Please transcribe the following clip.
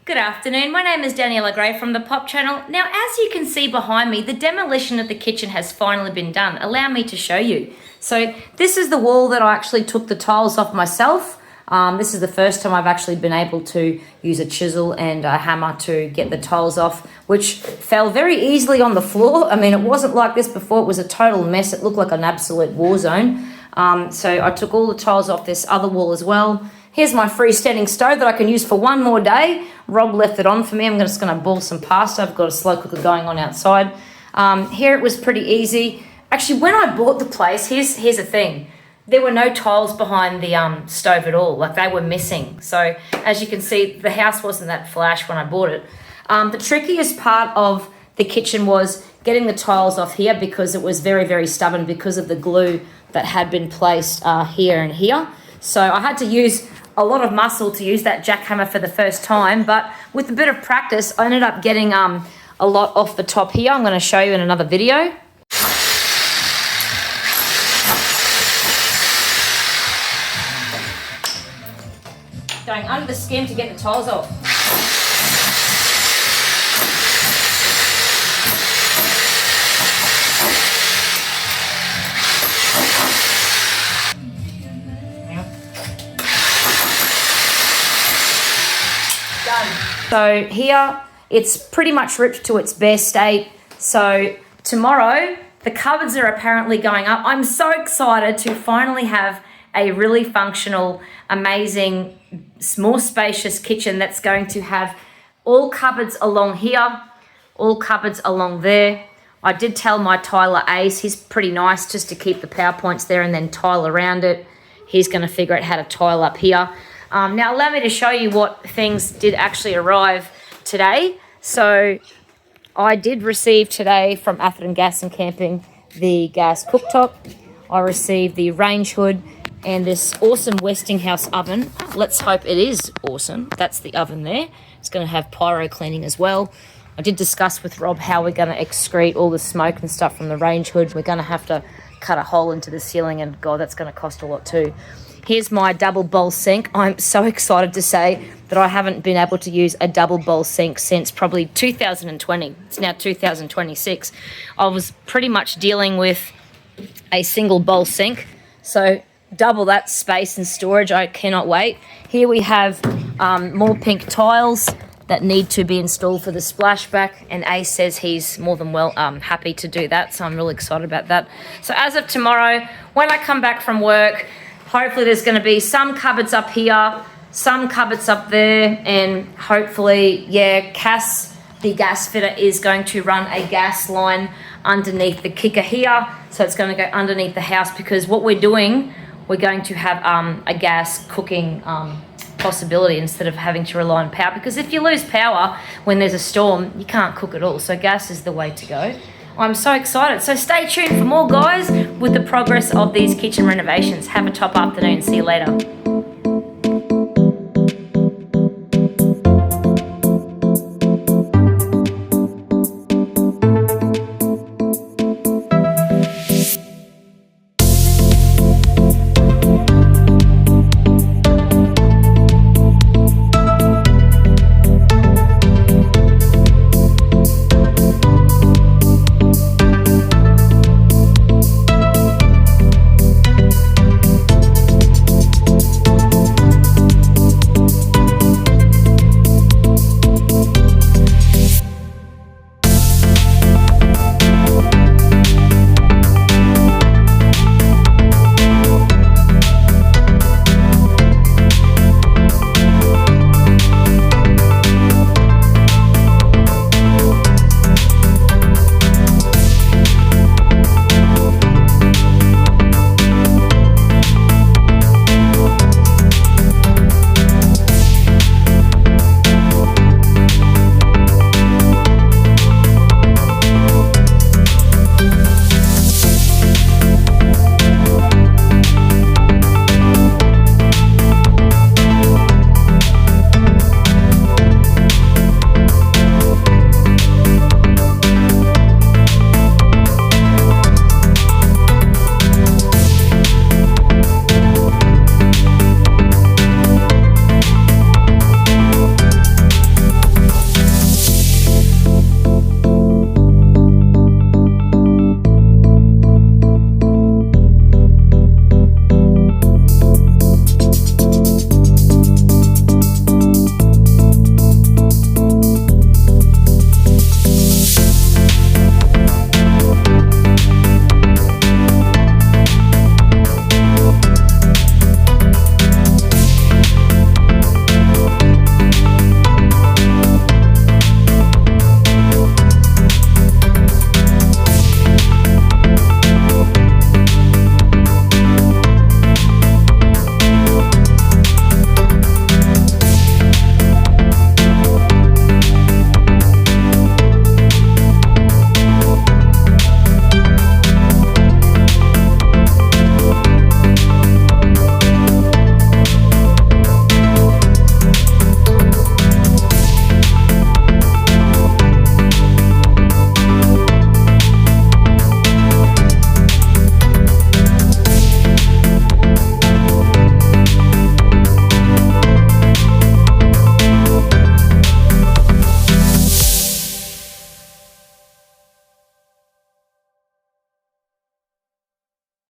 Good afternoon, my name is Daniela Gray from the Pop channel. Now, as you can see behind me, the demolition of the kitchen has finally been done. Allow me to show you. So this is the wall that I actually took the tiles off myself. This is the first time I've actually been able to use a chisel and a hammer to get the tiles off, which fell very easily on the floor. I mean, it wasn't like this before. It was a total mess. It looked like an absolute war zone. So I took all the tiles off this other wall as well. Here's my freestanding stove that I can use for one more day. Rob left it on for me. I'm just going to boil some pasta. I've got a slow cooker going on outside. Here it was pretty easy. Actually, when I bought the place, here's the thing. There were no tiles behind the stove at all. Like, they were missing. So as you can see, the house wasn't that flash when I bought it. The trickiest part of the kitchen was getting the tiles off here because it was very, very stubborn because of the glue that had been placed here and here. So I had to use a lot of muscle to use that jackhammer for the first time, but with a bit of practice, I ended up getting a lot off the top here. I'm going to show you in another video. Going under the skin to get the tiles off. So here, it's pretty much ripped to its bare state. So tomorrow, the cupboards are apparently going up. I'm so excited to finally have a really functional, amazing, more spacious kitchen that's going to have all cupboards along here, all cupboards along there. I did tell my tiler Ace, he's pretty nice just to keep the power points there and then tile around it. He's going to figure out how to tile up here. Now, allow me to show you what things did actually arrive today. So I did receive today from Atherton Gas and Camping the gas cooktop. I received the range hood and this awesome Westinghouse oven. Let's hope it is awesome. That's the oven there. It's going to have pyro cleaning as well. I did discuss with Rob how we're going to excrete all the smoke and stuff from the range hood. We're going to have to cut a hole into the ceiling, and God, that's going to cost a lot too. Here's my double bowl sink. I'm so excited to say that I haven't been able to use a double bowl sink since probably 2020. It's now 2026. I was pretty much dealing with a single bowl sink. So double that space and storage. I cannot wait. Here we have more pink tiles that need to be installed for the splashback, and Ace says he's more than well happy to do that, so I'm really excited about that. So as of tomorrow, when I come back from work, hopefully there's going to be some cupboards up here, some cupboards up there, and hopefully, yeah, Cass, the gas fitter, is going to run a gas line underneath the kicker here. So it's going to go underneath the house, because what we're doing, we're going to have a gas cooking possibility instead of having to rely on power. Because if you lose power when there's a storm, you can't cook at all. So gas is the way to go. I'm so excited. So stay tuned for more, guys, with the progress of these kitchen renovations. Have a top afternoon. See you later.